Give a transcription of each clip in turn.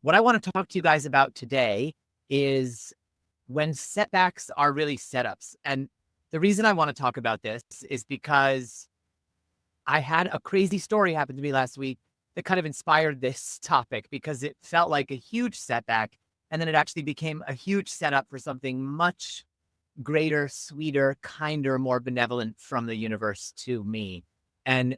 what I want to talk to you guys about today is when setbacks are really setups. And the reason I want to talk about this is because I had a crazy story happen to me last week that kind of inspired this topic because it felt like a huge setback. And then it actually became a huge setup for something much greater, sweeter, kinder, more benevolent from the universe to me. And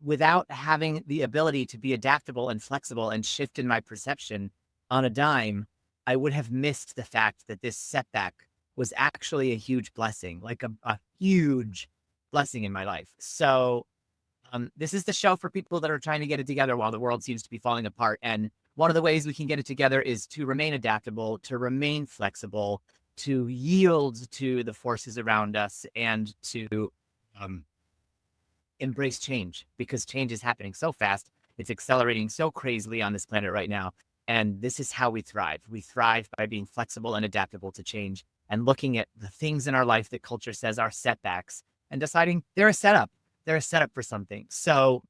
without having the ability to be adaptable and flexible and shift in my perception on a dime, I would have missed the fact that this setback was actually a huge blessing, like a huge blessing in my life. So this is the show for people that are trying to get it together while the world seems to be falling apart. And one of the ways we can get it together is to remain adaptable, to remain flexible, to yield to the forces around us, and to embrace change, because change is happening so fast. It's accelerating so crazily on this planet right now. And this is how we thrive. We thrive by being flexible and adaptable to change and looking at the things in our life that culture says are setbacks and deciding they're a setup. They're a setup for something. So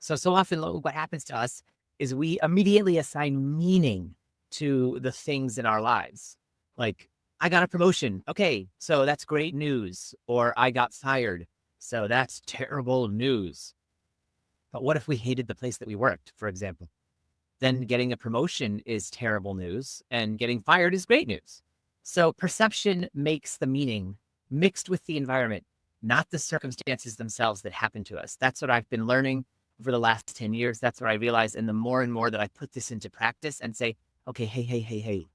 often what happens to us is we immediately assign meaning to the things in our lives. Like, I got a promotion. Okay, so that's great news. Or I got fired. So that's terrible news. But what if we hated the place that we worked, for example? Then getting a promotion is terrible news and getting fired is great news. So perception makes the meaning mixed with the environment, not the circumstances themselves that happen to us. That's what I've been learning over the last 10 years. That's what I realized. And the more and more that I put this into practice and say, okay, hey,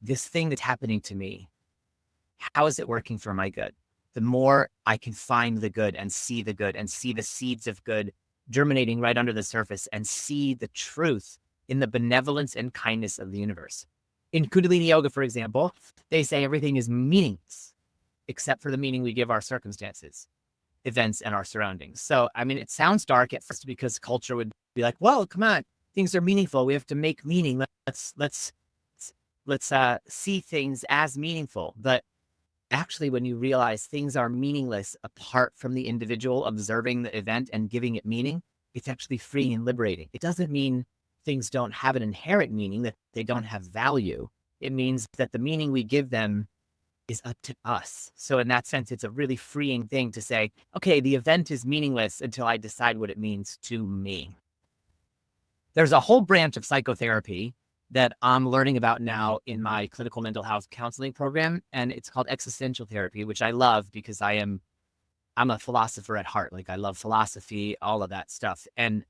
this thing that's happening to me, how is it working for my good? The more I can find the good and see the seeds of good germinating right under the surface and see the truth in the benevolence and kindness of the universe. In Kundalini Yoga, for example, they say everything is meaningless except for the meaning we give our circumstances, events, and our surroundings. So, I mean, it sounds dark at first because culture would be like, well, come on, things are meaningful. We have to make meaning. Let's see things as meaningful. But actually, when you realize things are meaningless apart from the individual observing the event and giving it meaning, it's actually freeing and liberating. It doesn't mean things don't have an inherent meaning, that they don't have value. It means that the meaning we give them is up to us. So in that sense, it's a really freeing thing to say, okay, the event is meaningless until I decide what it means to me. There's a whole branch of psychotherapy that I'm learning about now in my clinical mental health counseling program. And it's called existential therapy, which I love because I'm a philosopher at heart. Like, I love philosophy, all of that stuff. And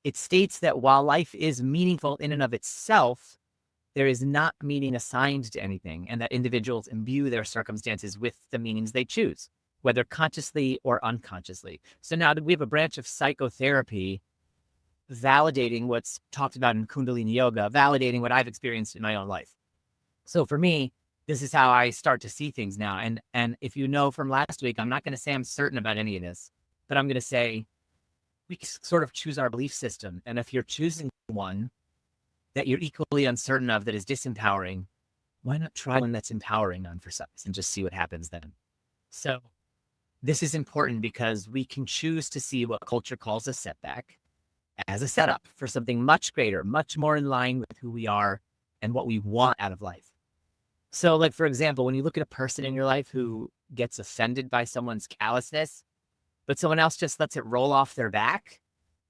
it states that while life is meaningful in and of itself, there is not meaning assigned to anything, and that individuals imbue their circumstances with the meanings they choose, whether consciously or unconsciously. So now we have a branch of psychotherapy validating what's talked about in Kundalini Yoga, validating what I've experienced in my own life. So for me, this is how I start to see things now. And if you know from last week, I'm not going to say I'm certain about any of this, but I'm going to say we sort of choose our belief system. And if you're choosing one that you're equally uncertain of that is disempowering, why not try one that's empowering on for size and just see what happens then? So this is important because we can choose to see what culture calls a setback as a setup for something much greater, much more in line with who we are and what we want out of life. So, like, for example, when you look at a person in your life who gets offended by someone's callousness, but someone else just lets it roll off their back,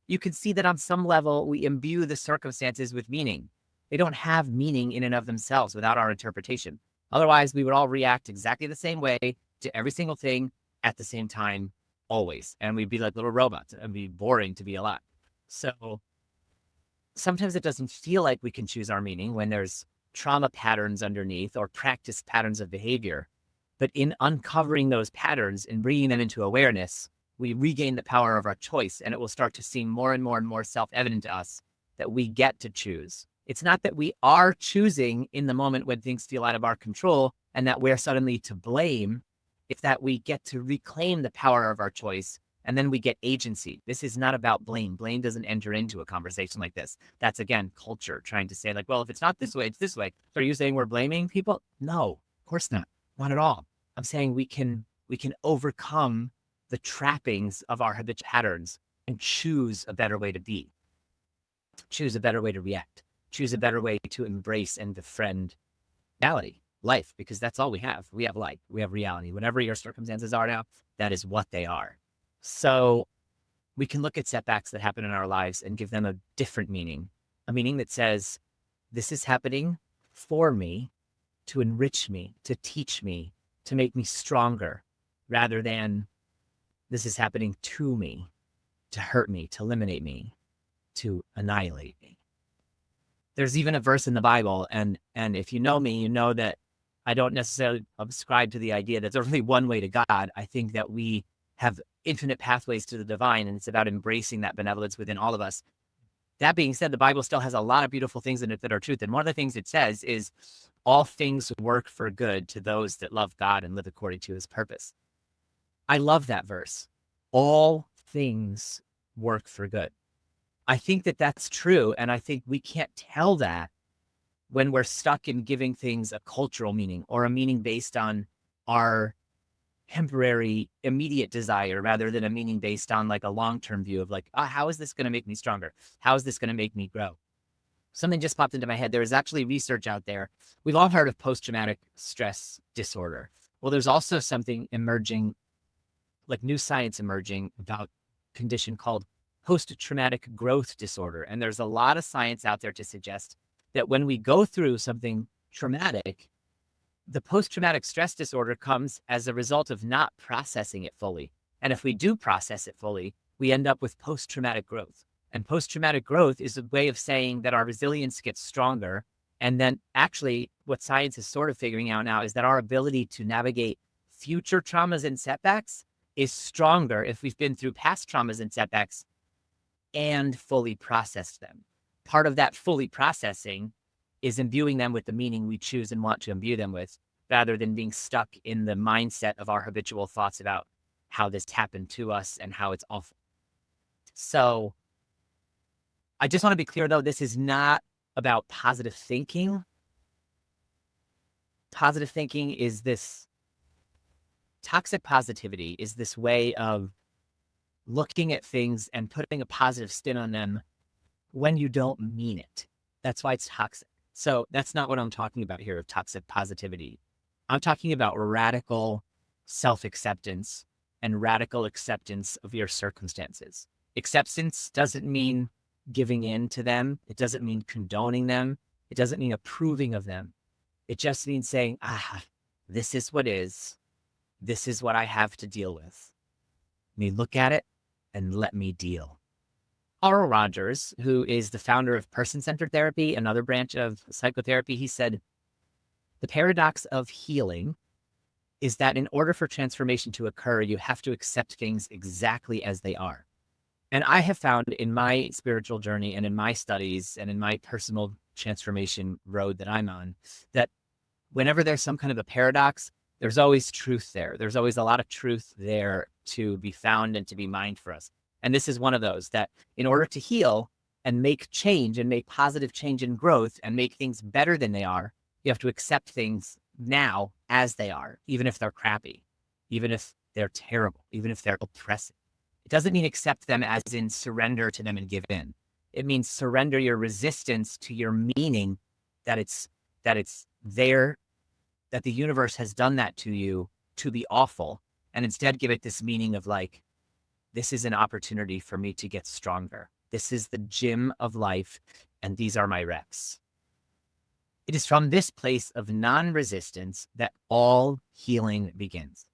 you can see that on some level, we imbue the circumstances with meaning. They don't have meaning in and of themselves without our interpretation. Otherwise, we would all react exactly the same way to every single thing at the same time, always. And we'd be like little robots. It'd be boring to be alive. So sometimes it doesn't feel like we can choose our meaning when there's trauma patterns underneath or practice patterns of behavior. But in uncovering those patterns and bringing them into awareness, we regain the power of our choice, and it will start to seem more and more self-evident to us that we get to choose. It's not that we are choosing in the moment when things feel out of our control and that we're suddenly to blame. It's that we get to reclaim the power of our choice, and then we get agency. This is not about blame. Blame doesn't enter into a conversation like this. That's, again, culture trying to say, like, well, if it's not this way, it's this way. So are you saying we're blaming people? No, of course not. Not at all. I'm saying we can overcome the trappings of our habitual patterns and choose a better way to be. choose a better way to react, choose a better way to embrace and befriend reality, life, because that's all we have. We have life, we have reality. Whatever your circumstances are now, that is what they are. So we can look at setbacks that happen in our lives and give them a different meaning, a meaning that says, this is happening for me, to enrich me, to teach me, to make me stronger, rather than this is happening to me, to hurt me, to eliminate me, to annihilate me. There's even a verse in the Bible, and if you know me, you know that I don't necessarily subscribe to the idea that there's only one way to God. I think that we have infinite pathways to the divine, and it's about embracing that benevolence within all of us. That being said, the Bible still has a lot of beautiful things in it that are truth. And one of the things it says is all things work for good to those that love God and live according to his purpose. I love that verse. All things work for good. I think that that's true. And I think we can't tell that when we're stuck in giving things a cultural meaning or a meaning based on our temporary, immediate desire rather than a meaning based on like a long-term view of like, how is this going to make me stronger? How is this going to make me grow? Something just popped into my head. There is actually research out there. We've all heard of post-traumatic stress disorder. Well, there's also something emerging, like new science emerging about a condition called post-traumatic growth disorder. And there's a lot of science out there to suggest that when we go through something traumatic, the post-traumatic stress disorder comes as a result of not processing it fully. And if we do process it fully, we end up with post-traumatic growth. And post-traumatic growth is a way of saying that our resilience gets stronger. And then actually what science is sort of figuring out now is that our ability to navigate future traumas and setbacks is stronger if we've been through past traumas and setbacks and fully processed them. Part of that fully processing is imbuing them with the meaning we choose and want to imbue them with, rather than being stuck in the mindset of our habitual thoughts about how this happened to us and how it's awful. So I just want to be clear, though, this is not about positive thinking. Positive thinking is this toxic positivity, is this way of looking at things and putting a positive spin on them when you don't mean it. That's why it's toxic. So that's not what I'm talking about here of toxic positivity. I'm talking about radical self-acceptance and radical acceptance of your circumstances. Acceptance doesn't mean giving in to them. It doesn't mean condoning them. It doesn't mean approving of them. It just means saying, this is what is. This is what I have to deal with. Let me look at it and let me deal. Carl Rogers, who is the founder of person-centered therapy, another branch of psychotherapy, he said, the paradox of healing is that in order for transformation to occur, you have to accept things exactly as they are. And I have found in my spiritual journey and in my studies and in my personal transformation road that I'm on, that whenever there's some kind of a paradox, there's always truth there. There's always a lot of truth there to be found and to be mined for us. And this is one of those that in order to heal and make change and make positive change and growth and make things better than they are, you have to accept things now as they are, even if they're crappy, even if they're terrible, even if they're oppressive. It doesn't mean accept them as in surrender to them and give in. It means surrender your resistance to your meaning that it's there, that the universe has done that to you to be awful, and instead give it this meaning of like, this is an opportunity for me to get stronger. This is the gym of life, and these are my reps. It is from this place of non-resistance that all healing begins.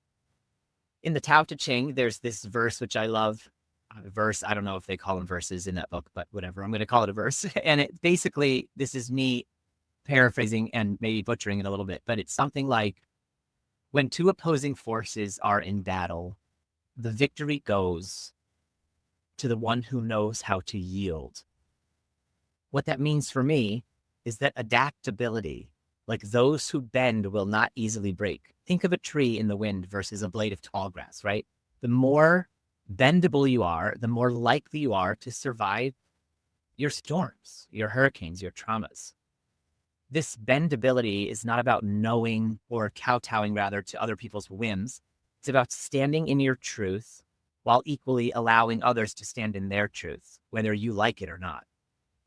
In the Tao Te Ching, there's this verse, which I love. I don't know if they call them verses in that book, but whatever, I'm going to call it a verse. And it basically, this is me paraphrasing and maybe butchering it a little bit, but it's something like, when two opposing forces are in battle, the victory goes to the one who knows how to yield. What that means for me is that adaptability, like those who bend will not easily break. Think of a tree in the wind versus a blade of tall grass, right? The more bendable you are, the more likely you are to survive your storms, your hurricanes, your traumas. This bendability is not about knowing or kowtowing rather to other people's whims. It's about standing in your truth while equally allowing others to stand in their truth, whether you like it or not.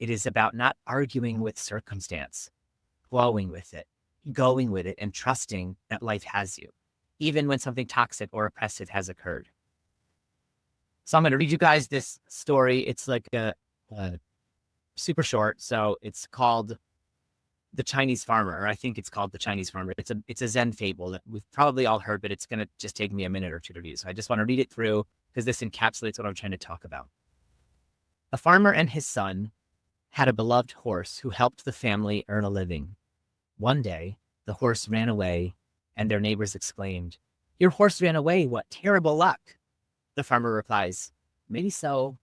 It is about not arguing with circumstance, flowing with it, going with it, and trusting that life has you, even when something toxic or oppressive has occurred. So I'm going to read you guys this story. It's like a super short. So it's called The Chinese Farmer, or I think it's called The Chinese Farmer. It's a Zen fable that we've probably all heard, but it's going to just take me a minute or two to read. So I just want to read it through because this encapsulates what I'm trying to talk about. A farmer and his son had a beloved horse who helped the family earn a living. One day, the horse ran away, and their neighbors exclaimed, "Your horse ran away. What terrible luck." The farmer replies, "Maybe so,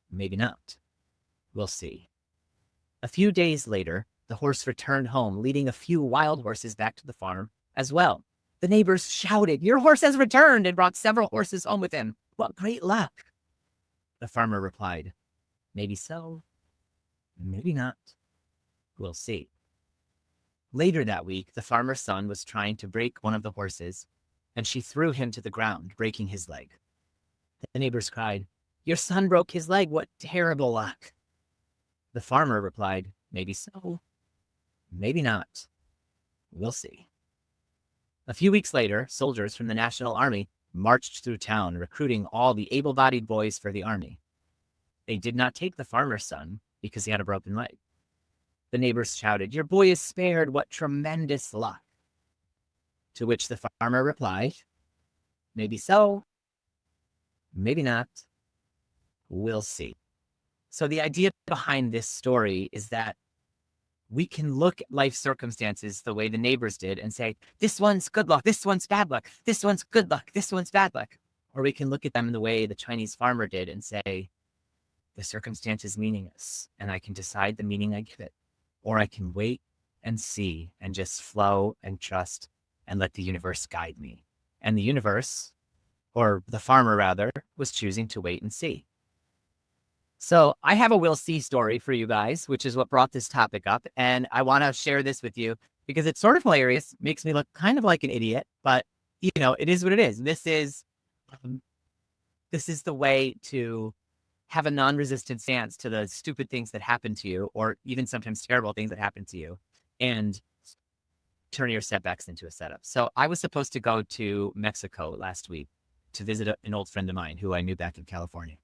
maybe not. We'll see." A few days later, the horse returned home, leading a few wild horses back to the farm as well. The neighbors shouted, "Your horse has returned," and brought several horses home with him. "What great luck." The farmer replied, "Maybe so, maybe not. We'll see." Later that week, the farmer's son was trying to break one of the horses, and she threw him to the ground, breaking his leg. The neighbors cried, "Your son broke his leg. What terrible luck." The farmer replied, "Maybe so, maybe not. We'll see." A few weeks later, soldiers from the National Army marched through town, recruiting all the able-bodied boys for the army. They did not take the farmer's son because he had a broken leg. The neighbors shouted, "Your boy is spared. What tremendous luck." To which the farmer replied, "Maybe so, maybe not. We'll see." So the idea behind this story is that we can look at life circumstances the way the neighbors did and say, this one's good luck, this one's bad luck, this one's good luck, this one's bad luck. Or we can look at them in the way the Chinese farmer did and say, the circumstance is meaningless, and I can decide the meaning I give it. Or I can wait and see and just flow and trust and let the universe guide me. And the universe, or the farmer rather, was choosing to wait and see. So I have a "we'll see" story for you guys, which is what brought this topic up. And I want to share this with you because it's sort of hilarious, makes me look kind of like an idiot, but it is what it is. This is the way to have a non-resistant stance to the stupid things that happen to you, or even sometimes terrible things that happen to you, and turn your setbacks into a setup. So I was supposed to go to Mexico last week to visit an old friend of mine who I knew back in California.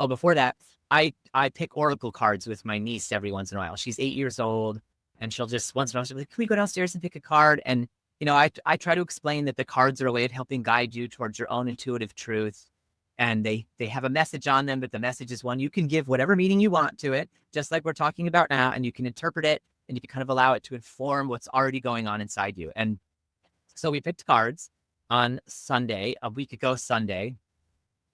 Oh, before that, I pick oracle cards with my niece every once in a while. She's 8 years old, and she'll just once in a while, she'll be like, "Can we go downstairs and pick a card?" And, I try to explain that the cards are a way of helping guide you towards your own intuitive truth. And they have a message on them, but the message is one you can give whatever meaning you want to it, just like we're talking about now, and you can interpret it, and you can kind of allow it to inform what's already going on inside you. And so we picked cards on Sunday, a week ago Sunday.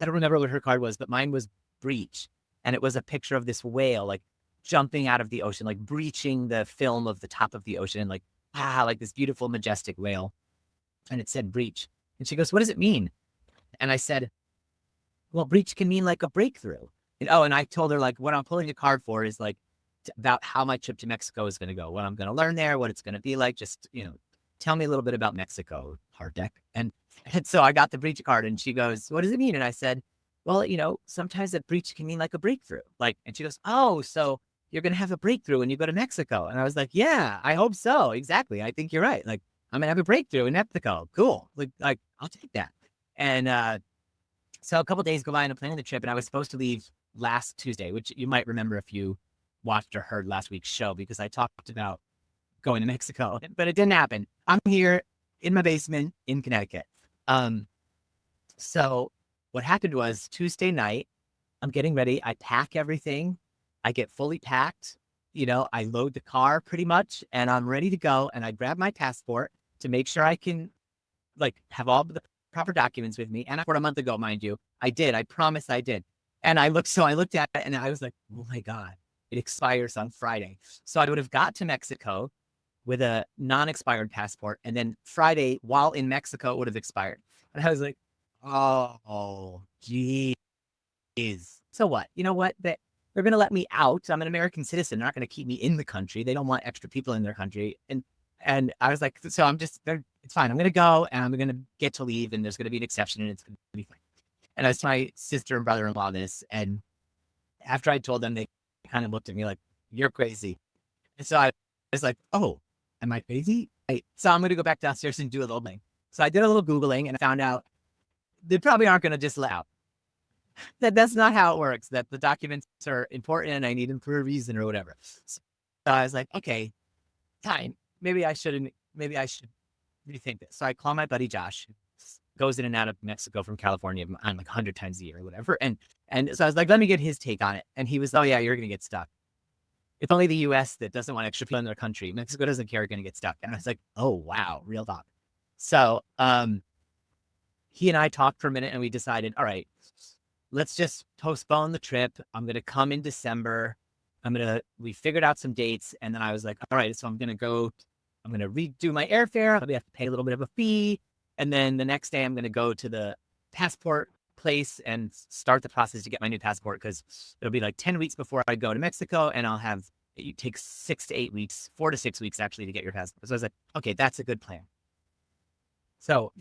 I don't remember what her card was, but mine was breach. And it was a picture of this whale, like jumping out of the ocean, like breaching the film of the top of the ocean, like this beautiful, majestic whale. And it said breach. And she goes, "What does it mean?" And I said, "Well, breach can mean like a breakthrough." And I told her, like, what I'm pulling a card for is like about how my trip to Mexico is going to go, what I'm going to learn there, what it's going to be like. Just, tell me a little bit about Mexico, hard deck. And so I got the breach card, and she goes, "What does it mean?" And I said, "Well, sometimes a breach can mean like a breakthrough." And she goes, "Oh, so you're going to have a breakthrough when you go to Mexico." And I was like, "Yeah, I hope so. Exactly. I think you're right. Like, I'm going to have a breakthrough in Mexico. Cool. Like I'll take that." And, so a couple of days go by and I'm planning the trip, and I was supposed to leave last Tuesday, which you might remember if you watched or heard last week's show, because I talked about going to Mexico, but it didn't happen. I'm here in my basement in Connecticut. So what happened was Tuesday night, I'm getting ready. I pack everything. I get fully packed. I load the car pretty much, and I'm ready to go. And I grab my passport to make sure I can have all the proper documents with me. And for a month ago, mind you, I did. I promise I did. And I looked at it and I was like, oh my God, it expires on Friday. So I would have got to Mexico with a non-expired passport. And then Friday, while in Mexico, it would have expired. And I was like, oh, geez. So what? You know what? They're going to let me out. I'm an American citizen. They're not going to keep me in the country. They don't want extra people in their country. And I was like, so it's fine. I'm going to go, and I'm going to get to leave, and there's going to be an exception, and it's going to be fine. And I was telling my sister and brother-in-law this, and after I told them, they kind of looked at me like, you're crazy. And so I was like, oh, am I crazy? So I'm going to go back downstairs and do a little thing. So I did a little Googling and I found out they probably aren't going to disallow. That's not how it works, that the documents are important and I need them for a reason or whatever. So I was like, okay, fine. Maybe I should rethink this. So I call my buddy Josh, who goes in and out of Mexico from California on like 100 times a year or whatever. And so I was like, let me get his take on it. And he was, oh yeah, you're going to get stuck. It's only the US that doesn't want extra people in their country. Mexico doesn't care, you're going to get stuck. And I was like, oh, wow, real talk. So he and I talked for a minute and we decided, all right, let's just postpone the trip. I'm going to come in December. We figured out some dates. And then I was like, all right, so I'm going to redo my airfare. I'll have to pay a little bit of a fee. And then the next day I'm going to go to the passport place and start the process to get my new passport, because it'll be like 10 weeks before I go to Mexico, and it takes 6 to 8 weeks, 4 to 6 weeks actually to get your passport. So I was like, okay, that's a good plan. So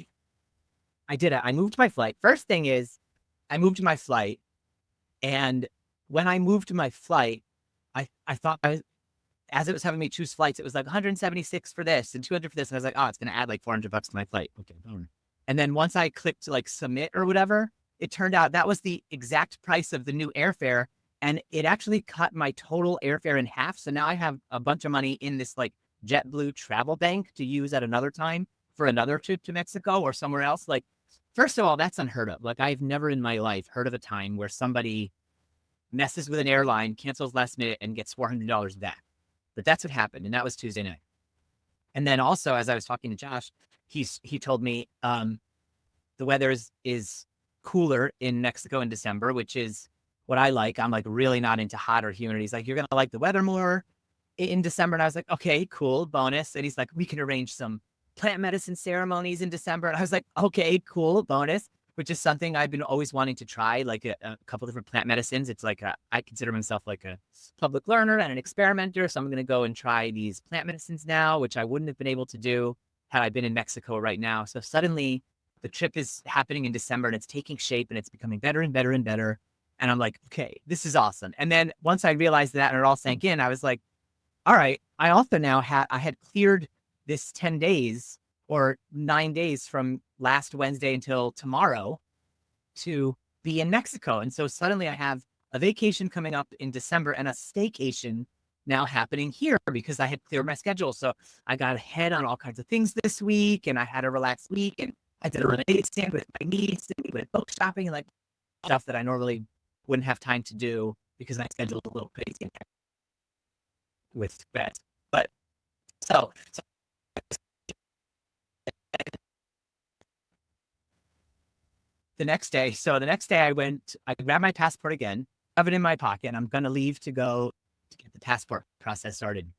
I did it. I moved my flight. First thing is I moved my flight. And when I moved my flight, I thought as it was having me choose flights, it was like 176 for this and 200 for this. And I was like, oh, it's going to add like $400 to my flight. Okay. And then once I clicked like submit or whatever, it turned out that was the exact price of the new airfare. And it actually cut my total airfare in half. So now I have a bunch of money in this like JetBlue travel bank to use at another time for another trip to Mexico or somewhere else. Like, first of all, that's unheard of. Like, I've never in my life heard of a time where somebody messes with an airline, cancels last minute, and gets $400 back. But that's what happened. And that was Tuesday night. And then also, as I was talking to Josh, he told me the weather is cooler in Mexico in December, which is what I like. I'm like really not into hot or humid. He's like, you're going to like the weather more in December. And I was like, okay, cool, bonus. And he's like, we can arrange some plant medicine ceremonies in December. And I was like, okay, cool, bonus, which is something I've been always wanting to try, like a couple different plant medicines. It's like I consider myself like a public learner and an experimenter. So I'm going to go and try these plant medicines now, which I wouldn't have been able to do had I been in Mexico right now. So suddenly the trip is happening in December and it's taking shape and it's becoming better and better and better. And I'm like, okay, this is awesome. And then once I realized that and it all sank in, I was like, all right, I also now had cleared this 10 days or 9 days from last Wednesday until tomorrow to be in Mexico. And so suddenly I have a vacation coming up in December and a staycation now happening here because I had cleared my schedule. So I got ahead on all kinds of things this week and I had a relaxed week and I did a lemonade stand with my niece and we went book shopping and like stuff that I normally wouldn't have time to do because my schedule's a little crazy with beds. But so the next day I grabbed my passport again, have it in my pocket. I'm going to leave to go to get the passport process started.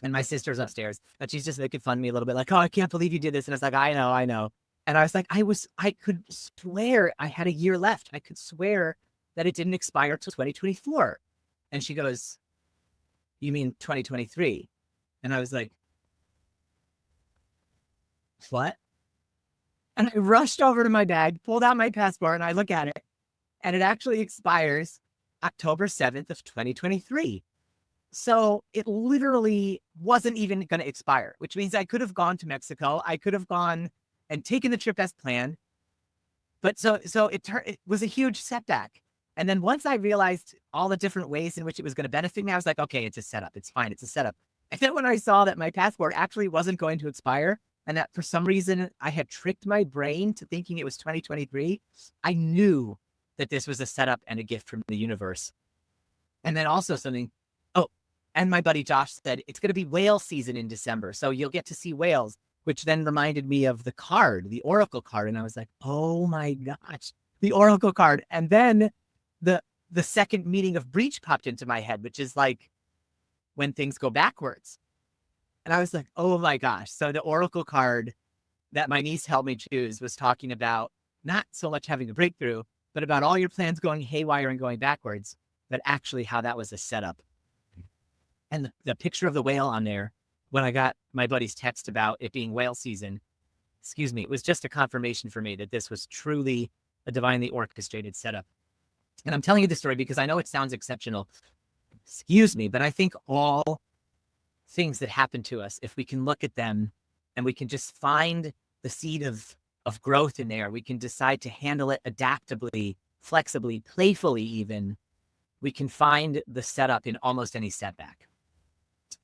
And my sister's upstairs and she's just making fun of me a little bit like, oh, I can't believe you did this. And I was like, I know. And I was like, I could swear I had a year left. I could swear that it didn't expire till 2024. And she goes, you mean 2023? And I was like, what? And I rushed over to my bag, pulled out my passport, and I look at it, and it actually expires October 7th of 2023. So it literally wasn't even going to expire, which means I could have gone to Mexico. I could have gone and taken the trip as planned. But so it was a huge setback. And then once I realized all the different ways in which it was going to benefit me, I was like, okay, it's a setup. It's fine. It's a setup. And then when I saw that my passport actually wasn't going to expire, and that for some reason I had tricked my brain to thinking it was 2023, I knew that this was a setup and a gift from the universe. And then also and my buddy Josh said, it's going to be whale season in December. So you'll get to see whales, which then reminded me of the card, the Oracle card. And I was like, oh my gosh, the Oracle card. And then the second meaning of breach popped into my head, which is like when things go backwards. And I was like, oh my gosh. So the Oracle card that my niece helped me choose was talking about not so much having a breakthrough, but about all your plans going haywire and going backwards, but actually how that was a setup. And the picture of the whale on there, when I got my buddy's text about it being whale season, it was just a confirmation for me that this was truly a divinely orchestrated setup. And I'm telling you this story because I know it sounds exceptional, excuse me, but I think all things that happen to us, if we can look at them and we can just find the seed of growth in there, we can decide to handle it adaptably, flexibly, playfully even, we can find the setup in almost any setback.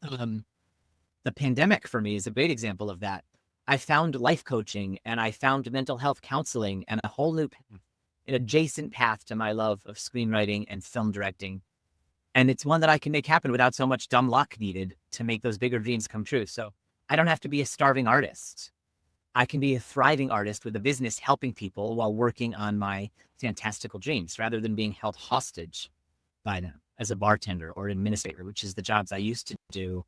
The pandemic for me is a great example of that. I found life coaching and I found mental health counseling and a whole new an adjacent path to my love of screenwriting and film directing. And it's one that I can make happen without so much dumb luck needed to make those bigger dreams come true. So I don't have to be a starving artist. I can be a thriving artist with a business helping people while working on my fantastical dreams rather than being held hostage by them as a bartender or administrator, which is the jobs I used to do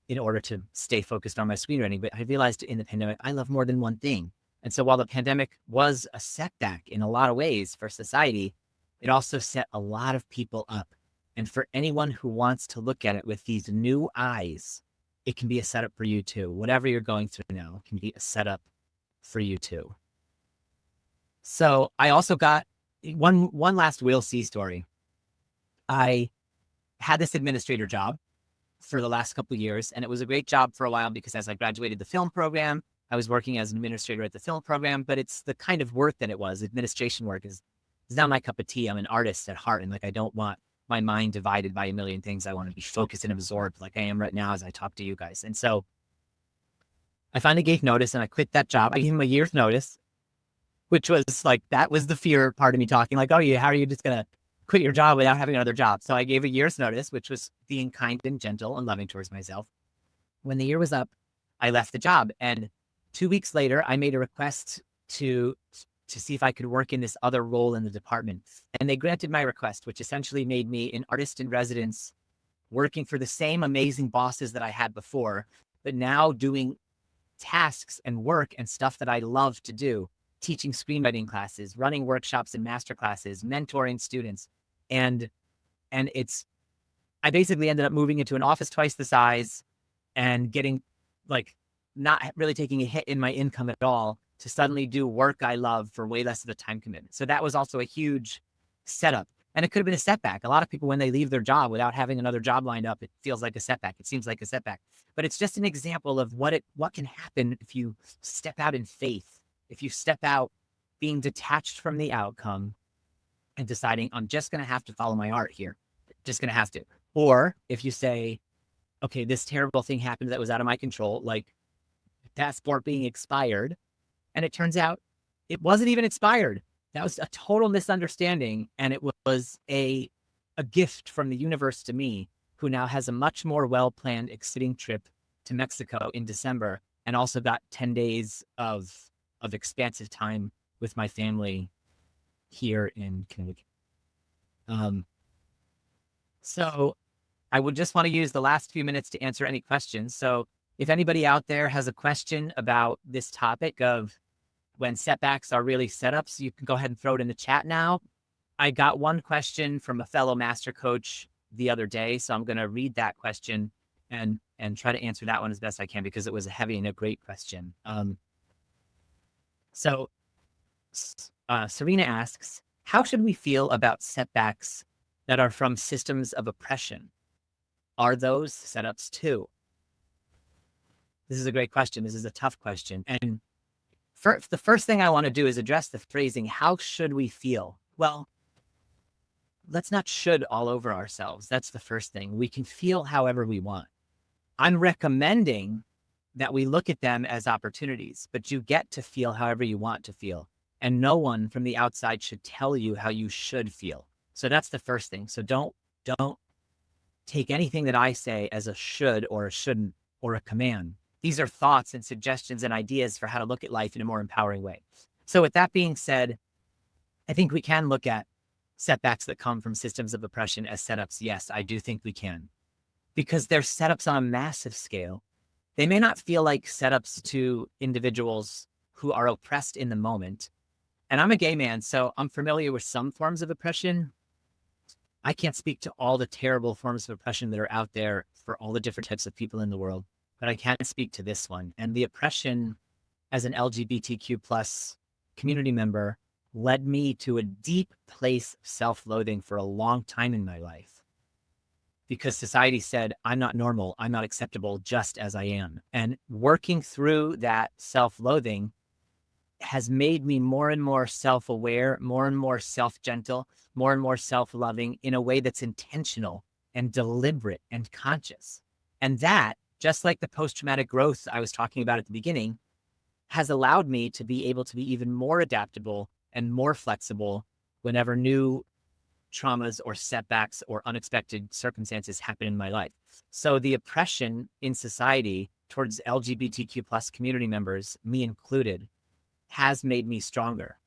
in order to stay focused on my screenwriting. But I realized in the pandemic, I love more than one thing. And so while the pandemic was a setback in a lot of ways for society, it also set a lot of people up. And for anyone who wants to look at it with these new eyes, it can be a setup for you too. Whatever you're going through now can be a setup for you too. So I also got one last We'll See story. I had this administrator job for the last couple of years, and it was a great job for a while because as I graduated the film program, I was working as an administrator at the film program, but it's the kind of work that it was. Administration work is not my cup of tea. I'm an artist at heart, and like I don't want my mind divided by a million things. I want to be focused and absorbed like I am right now as I talk to you guys. And so I finally gave notice and I quit that job. I gave him a year's notice, which was like, that was the fear part of me talking like, oh yeah, how are you just going to quit your job without having another job? So I gave a year's notice, which was being kind and gentle and loving towards myself. When the year was up, I left the job. And 2 weeks later, I made a request to see if I could work in this other role in the department. And they granted my request, which essentially made me an artist in residence, working for the same amazing bosses that I had before, but now doing tasks and work and stuff that I love to do, teaching screenwriting classes, running workshops and master classes, mentoring students. And I basically ended up moving into an office twice the size and getting like not really taking a hit in my income at all to suddenly do work I love for way less of a time commitment. So that was also a huge setup. And it could have been a setback. A lot of people, when they leave their job without having another job lined up, it feels like a setback. It seems like a setback. But it's just an example of what can happen if you step out in faith, if you step out being detached from the outcome and deciding, I'm just going to have to follow my art here. Just going to have to. Or if you say, okay, this terrible thing happened that was out of my control, like passport being expired, and it turns out it wasn't even expired. That was a total misunderstanding. And it was a gift from the universe to me, who now has a much more well-planned exciting trip to Mexico in December, and also got 10 days of expansive time with my family here in Connecticut. So I would just want to use the last few minutes to answer any questions. So if anybody out there has a question about this topic of when setbacks are really setups, you can go ahead and throw it in the chat now. I got one question from a fellow master coach the other day, so I'm going to read that question and try to answer that one as best I can because it was a heavy and a great question. So Serena asks, how should we feel about setbacks that are from systems of oppression? Are those setups too? This is a great question. This is a tough question. And the first thing I want to do is address the phrasing, how should we feel? Well, let's not should all over ourselves. That's the first thing. We can feel however we want. I'm recommending that we look at them as opportunities, but you get to feel however you want to feel. And no one from the outside should tell you how you should feel. So that's the first thing. So don't take anything that I say as a should or a shouldn't or a command. These are thoughts and suggestions and ideas for how to look at life in a more empowering way. So with that being said, I think we can look at setbacks that come from systems of oppression as setups. Yes, I do think we can, because they're setups on a massive scale. They may not feel like setups to individuals who are oppressed in the moment. And I'm a gay man, so I'm familiar with some forms of oppression. I can't speak to all the terrible forms of oppression that are out there for all the different types of people in the world, but I can speak to this one. And the oppression as an LGBTQ plus community member led me to a deep place of self-loathing for a long time in my life. because society said, I'm not normal, I'm not acceptable just as I am. And working through that self-loathing has made me more and more self-aware, more and more self-gentle, more and more self-loving in a way that's intentional and deliberate and conscious. And that, just like the post-traumatic growth I was talking about at the beginning, has allowed me to be able to be even more adaptable and more flexible whenever new traumas or setbacks or unexpected circumstances happen in my life. So the oppression in society towards LGBTQ plus community members, me included, has made me stronger.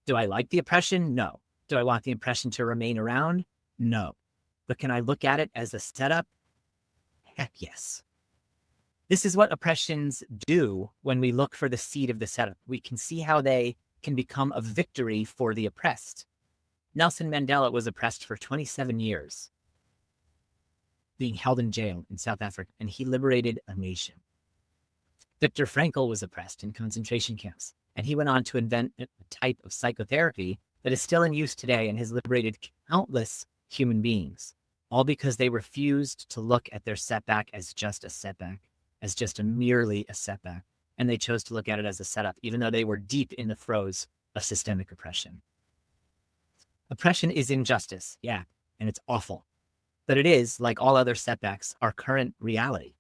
Do I like the oppression? No. Do I want the oppression to remain around? No. But can I look at it as a setup? Heck yes. This is what oppressions do when we look for the seed of the setup. We can see how they can become a victory for the oppressed. Nelson Mandela was oppressed for 27 years, being held in jail in South Africa, and he liberated a nation. Viktor Frankl was oppressed in concentration camps, and he went on to invent a type of psychotherapy that is still in use today and has liberated countless human beings, all because they refused to look at their setback as just a setback, as just merely a setback, and they chose to look at it as a setup, even though they were deep in the throes of systemic oppression. Oppression is injustice, yeah, and it's awful. But it is, like all other setbacks, our current reality.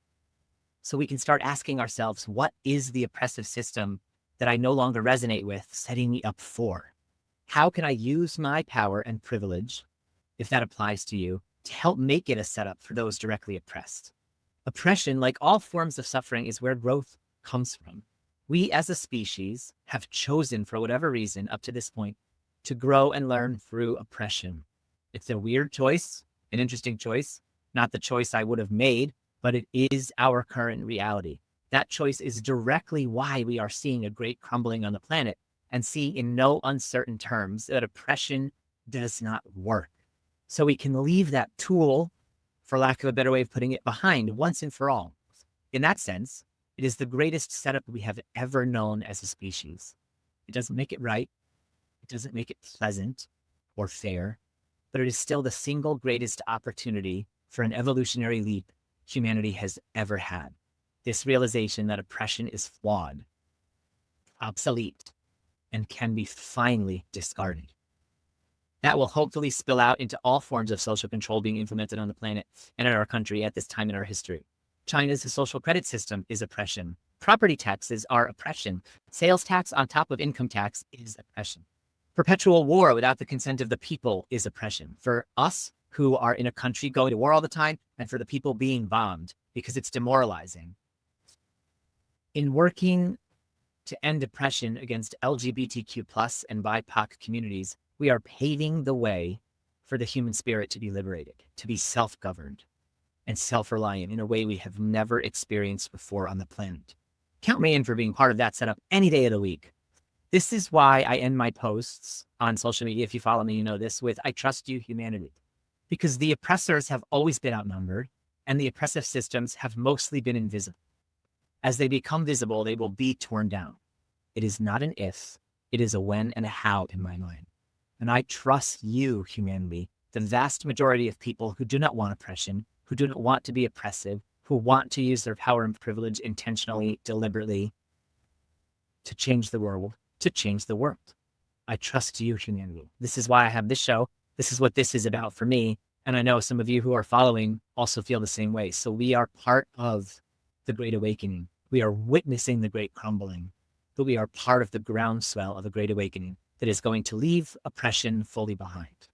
So we can start asking ourselves, what is the oppressive system that I no longer resonate with setting me up for? How can I use my power and privilege, if that applies to you, to help make it a setup for those directly oppressed? Oppression, like all forms of suffering, is where growth comes from. We as a species have chosen, for whatever reason, up to this point, to grow and learn through oppression. It's a weird choice, an interesting choice, not the choice I would have made, but it is our current reality. That choice is directly why we are seeing a great crumbling on the planet and see in no uncertain terms that oppression does not work. So we can leave that tool, for lack of a better way of putting it, behind once and for all. In that sense, it is the greatest setup we have ever known as a species. It doesn't make it right. It doesn't make it pleasant or fair, but it is still the single greatest opportunity for an evolutionary leap humanity has ever had. This realization that oppression is flawed, obsolete, and can be finally discarded. That will hopefully spill out into all forms of social control being implemented on the planet and in our country at this time in our history. China's social credit system is oppression. Property taxes are oppression. Sales tax on top of income tax is oppression. Perpetual war without the consent of the people is oppression. For us who are in a country going to war all the time, and for the people being bombed, because it's demoralizing. In working to end oppression against LGBTQ plus and BIPOC communities, we are paving the way for the human spirit to be liberated, to be self-governed and self-reliant in a way we have never experienced before on the planet. Count me in for being part of that setup any day of the week. This is why I end my posts on social media, if you follow me, you know this, with "I trust you, humanity." Because the oppressors have always been outnumbered, and the oppressive systems have mostly been invisible. As they become visible, they will be torn down. It is not an if, it is a when and a how in my mind. And I trust you, humanity, the vast majority of people who do not want oppression, who do not want to be oppressive, who want to use their power and privilege intentionally, deliberately, to change the world, to change the world. I trust you, humanity. This is why I have this show. This is what this is about for me. And I know some of you who are following also feel the same way. So we are part of the Great Awakening. We are witnessing the Great Crumbling, but we are part of the groundswell of a Great Awakening that is going to leave oppression fully behind.